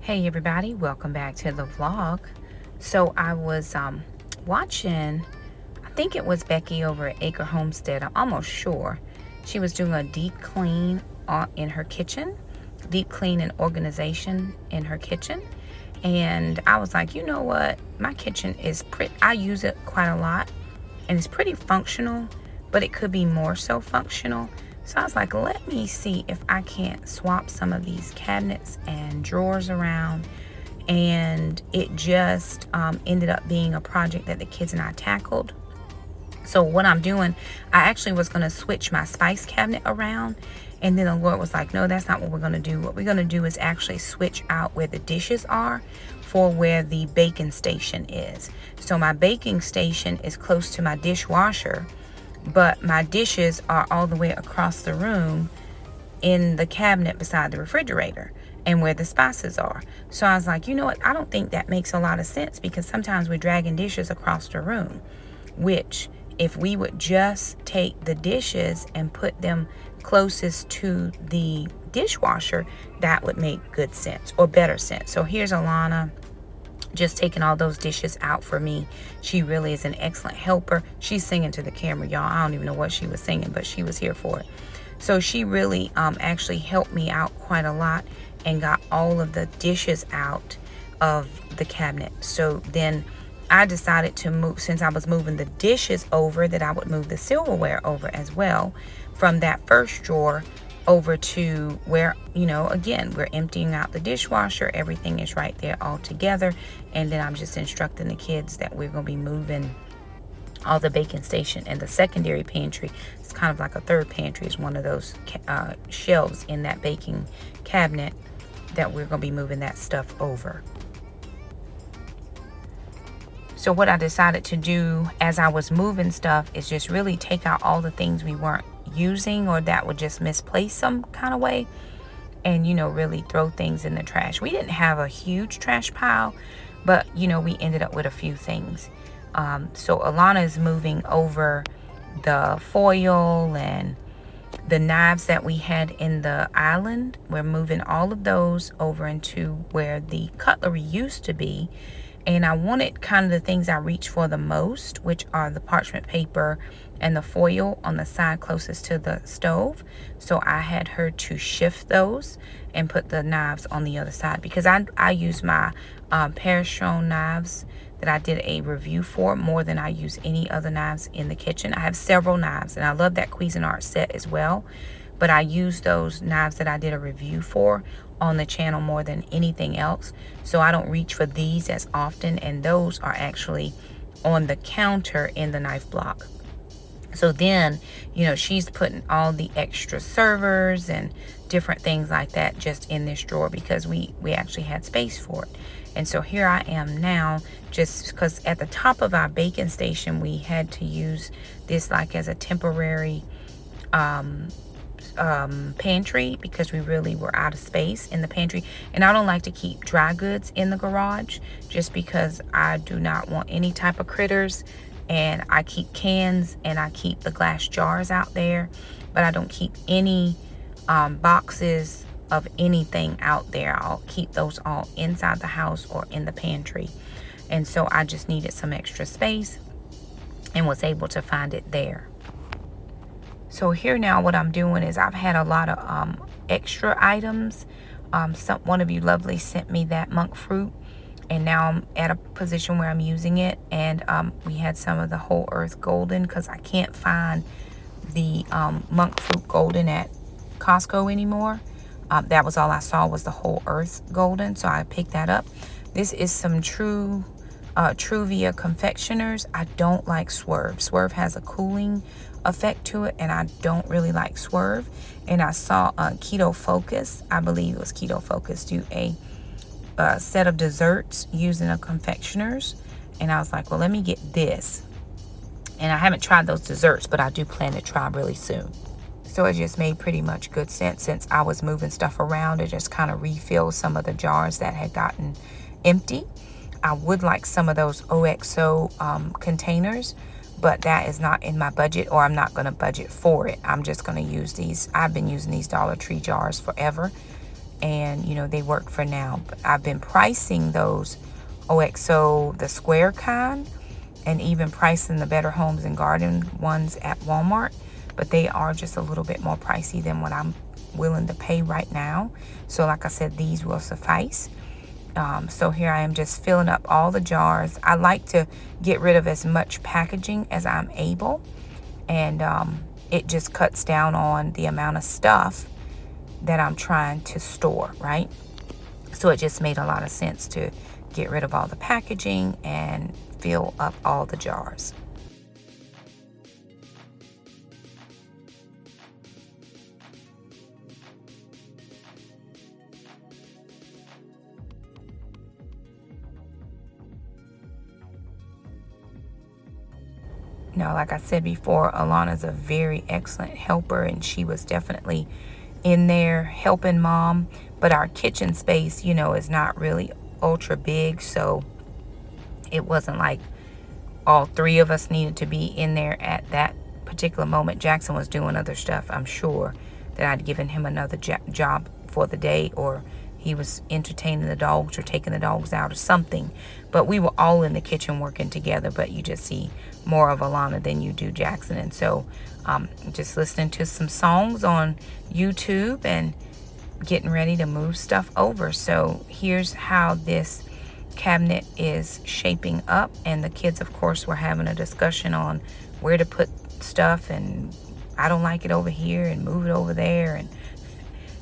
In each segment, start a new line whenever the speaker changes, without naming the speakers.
Hey everybody, welcome back to the vlog. So I was watching, I think it was Becky over at Acre Homestead, I'm almost sure. She was doing a deep clean in her kitchen, deep clean and organization in her kitchen. And I was like, you know what, my kitchen is pretty, I use it quite a lot and it's pretty functional, but it could be more so functional. So I was like, let me see if I can't swap some of these cabinets and drawers around. And it just ended up being a project that the kids and I tackled. So what I'm doing, I actually was going to switch my spice cabinet around. And then the Lord was like, no, that's not what we're going to do. What we're going to do is actually switch out where the dishes are for where the baking station is. So my baking station is close to my dishwasher, but my dishes are all the way across the room in the cabinet beside the refrigerator and where the spices are. So I was like, you know what? I don't think that makes a lot of sense, because sometimes we're dragging dishes across the room, which if we would just take the dishes and put them closest to the dishwasher, that would make good sense or better sense. So here's Alana just taking all those dishes out for me. She really is an excellent helper. She's singing to the camera, y'all. I don't even know what she was singing, but she was here for it. So she really actually helped me out quite a lot and got all of the dishes out of the cabinet. So then I decided to move, since I was moving the dishes over, that I would move the silverware over as well from that first drawer over to where, you know, again, we're emptying out the dishwasher. Everything is right there all together. And then I'm just instructing the kids that we're going to be moving all the baking station and the secondary pantry. It's kind of like a third pantry. It's one of those shelves in that baking cabinet that we're going to be moving that stuff over. So what I decided to do as I was moving stuff is just really take out all the things we weren't using or that would just misplace some kind of way, and, you know, really throw things in the trash. We didn't have a huge trash pile, but, you know, we ended up with a few things. So Alana is moving over the foil and the knives that we had in the island. We're moving all of those over into where the cutlery used to be. And I wanted kind of the things I reach for the most, which are the parchment paper and the foil on the side closest to the stove. So I had her to shift those and put the knives on the other side, because I use my Parachon knives that I did a review for more than I use any other knives in the kitchen. I have several knives and I love that Cuisinart set as well, but I use those knives that I did a review for on the channel more than anything else. So I don't reach for these as often, and those are actually on the counter in the knife block. So then, you know, she's putting all the extra servers and different things like that just in this drawer because we actually had space for it. And so here I am now, just because at the top of our baking station we had to use this like as a temporary pantry, because we really were out of space in the pantry. And I don't like to keep dry goods in the garage just because I do not want any type of critters. And I keep cans and I keep the glass jars out there, but I don't keep any boxes of anything out there. I'll keep those all inside the house or in the pantry. And so I just needed some extra space and was able to find it there. So here now what I'm doing is I've had a lot of extra items. One of you lovely sent me that monk fruit, and now I'm at a position where I'm using it. And we had some of the whole earth golden, because I can't find the monk fruit golden at Costco anymore. That was all I saw, was the whole earth golden, so I picked that up. This is some Truvia confectioners. I don't like Swerve. Swerve has a cooling effect to it, and I don't really like Swerve. And I saw Keto Focus, I believe it was Keto Focus, do a set of desserts using the confectioners, and I was like, well, let me get this. And I haven't tried those desserts, but I do plan to try really soon. So it just made pretty much good sense, since I was moving stuff around, to just kind of refill some of the jars that had gotten empty. I would like some of those OXO containers, but that is not in my budget, or I'm not going to budget for it. I'm just going to use these. I've been using these Dollar Tree jars forever, and you know, they work for now. But I've been pricing those OXO, the square kind, and even pricing the Better Homes and Garden ones at Walmart, but they are just a little bit more pricey than what I'm willing to pay right now. So like I said, these will suffice. So here I am just filling up all the jars. I like to get rid of as much packaging as I'm able, and it just cuts down on the amount of stuff that I'm trying to store, right? So it just made a lot of sense to get rid of all the packaging and fill up all the jars. Now, like I said before, Alana's a very excellent helper, and she was definitely in there helping Mom. But our kitchen space, you know, is not really ultra big, so it wasn't like all three of us needed to be in there at that particular moment. Jackson was doing other stuff. I'm sure that I'd given him another job for the day, or he was entertaining the dogs or taking the dogs out or something. But we were all in the kitchen working together, but you just see more of Alana than you do Jackson. And so just listening to some songs on YouTube and getting ready to move stuff over. So here's how this cabinet is shaping up, and the kids, of course, were having a discussion on where to put stuff, and I don't like it over here and move it over there. And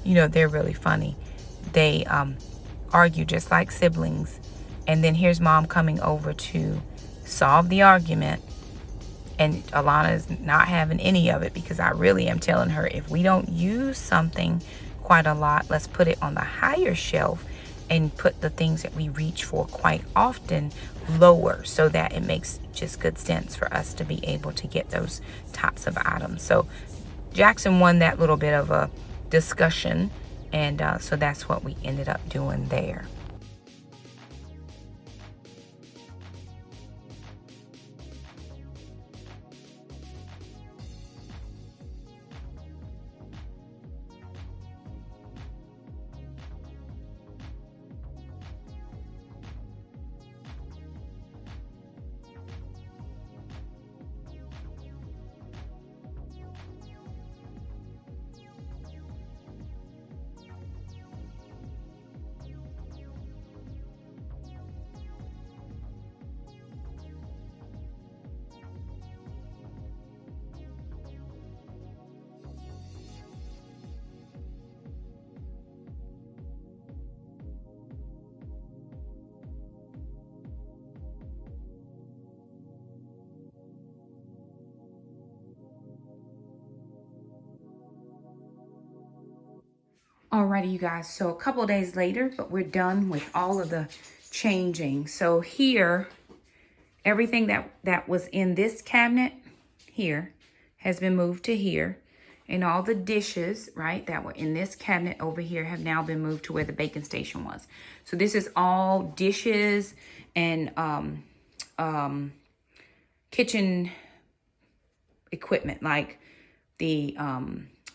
you know, they're really funny. They argue just like siblings, and then here's Mom coming over to solve the argument, and Alana is not having any of it, because I really am telling her, if we don't use something quite a lot, let's put it on the higher shelf and put the things that we reach for quite often lower, so that it makes just good sense for us to be able to get those types of items. So Jackson won that little bit of a discussion, and so that's what we ended up doing there. Alrighty, you guys, so a couple days later, but we're done with all of the changing. So here, everything that was in this cabinet here has been moved to here. And all the dishes, right, that were in this cabinet over here have now been moved to where the baking station was. So this is all dishes and kitchen equipment, like the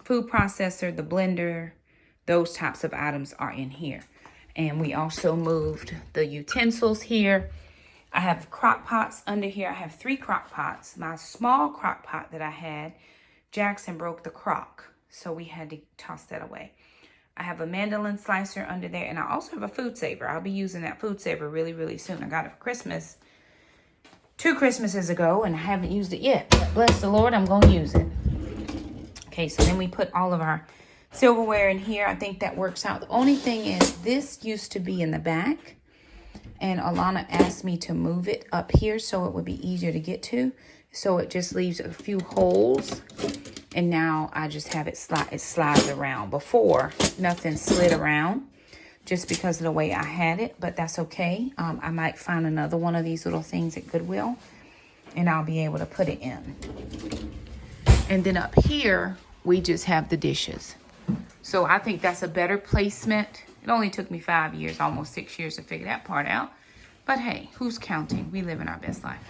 food processor, the blender. Those types of items are in here. And we also moved the utensils here. I have crock pots under here. I have 3 crock pots. My small crock pot that I had, Jackson broke the crock, so we had to toss that away. I have a mandolin slicer under there, and I also have a food saver. I'll be using that food saver really, really soon. I got it for Christmas 2 Christmases ago, and I haven't used it yet. But bless the Lord, I'm going to use it. Okay, so then we put all of our silverware in here. I think that works out. The only thing is, this used to be in the back, and Alana asked me to move it up here so it would be easier to get to. So it just leaves a few holes, and now I just have it slides around. Before, nothing slid around just because of the way I had it, but that's okay. I might find another one of these little things at Goodwill, and I'll be able to put it in. And then up here, we just have the dishes. So I think that's a better placement. It only took me 5 years, almost 6 years to figure that part out. But hey, who's counting? We live in our best life.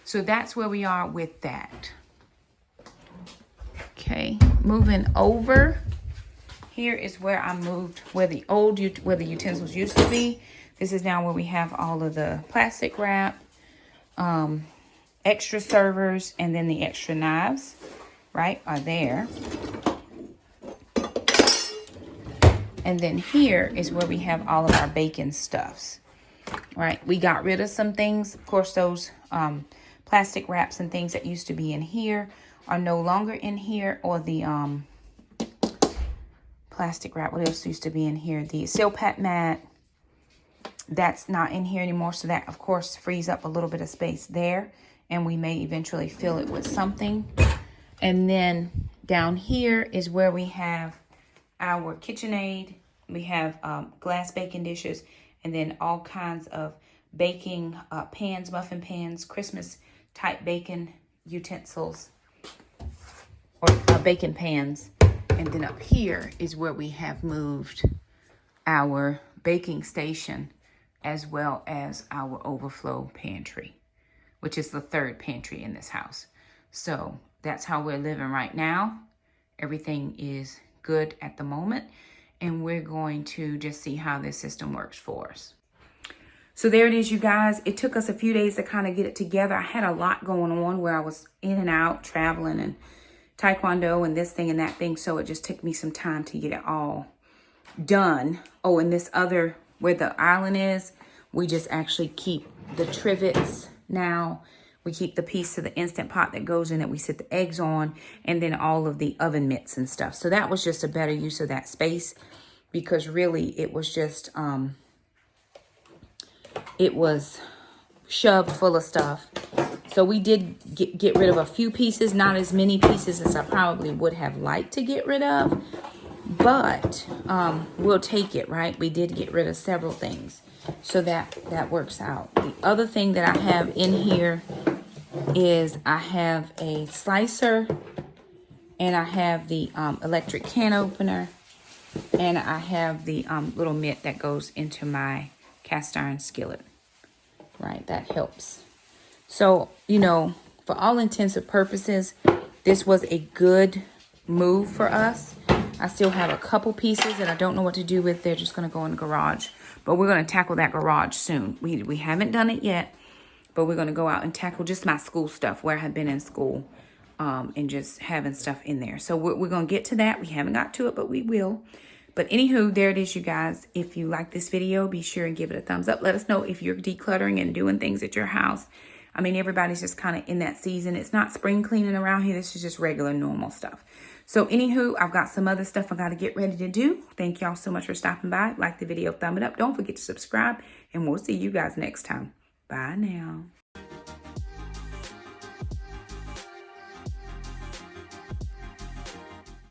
So that's where we are with that. Okay, moving over here is where I moved, where the utensils used to be. This is now where we have all of the plastic wrap, extra servers, and then the extra knives, right, are there. And then here is where we have all of our baking stuffs, right? We got rid of some things. Of course, those plastic wraps and things that used to be in here are no longer in here, or the plastic wrap. What else used to be in here? The seal pat mat. That's not in here anymore. So that, of course, frees up a little bit of space there. And we may eventually fill it with something. And then down here is where we have our KitchenAid. We have glass baking dishes. And then all kinds of baking pans, muffin pans, Christmas type baking utensils. Or baking pans. And then up here is where we have moved our baking station, as well as our overflow pantry, which is the third pantry in this house. So that's how we're living right now. Everything is good at the moment, and we're going to just see how this system works for us. So there it is, you guys. It took us a few days to kind of get it together. I had a lot going on where I was in and out, traveling and taekwondo and this thing and that thing. So it just took me some time to get it all done. Oh, and this other, where the island is, we just actually keep the trivets now. We keep the piece of the Instant Pot that goes in that we set the eggs on, and then all of the oven mitts and stuff. So that was just a better use of that space, because really it was just, it was shoved full of stuff. So we did get rid of a few pieces, not as many pieces as I probably would have liked to get rid of, but we'll take it, right? We did get rid of several things, so that works out. The other thing that I have in here is I have a slicer, and I have the electric can opener, and I have the little mitt that goes into my cast iron skillet, right? That helps. So, you know, for all intents and purposes, this was a good move for us. I still have a couple pieces that I don't know what to do with. They're just going to go in the garage. But we're going to tackle that garage soon. We haven't done it yet, but we're going to go out and tackle just my school stuff, where I have been in school, and just having stuff in there. So we're going to get to that. We haven't got to it, but we will. But anywho, there it is, you guys. If you like this video, be sure and give it a thumbs up. Let us know if you're decluttering and doing things at your house. I mean, everybody's just kind of in that season. It's not spring cleaning around here. This is just regular, normal stuff. So anywho, I've got some other stuff I got to get ready to do. Thank y'all so much for stopping by. Like the video, thumb it up. Don't forget to subscribe, and we'll see you guys next time. Bye now.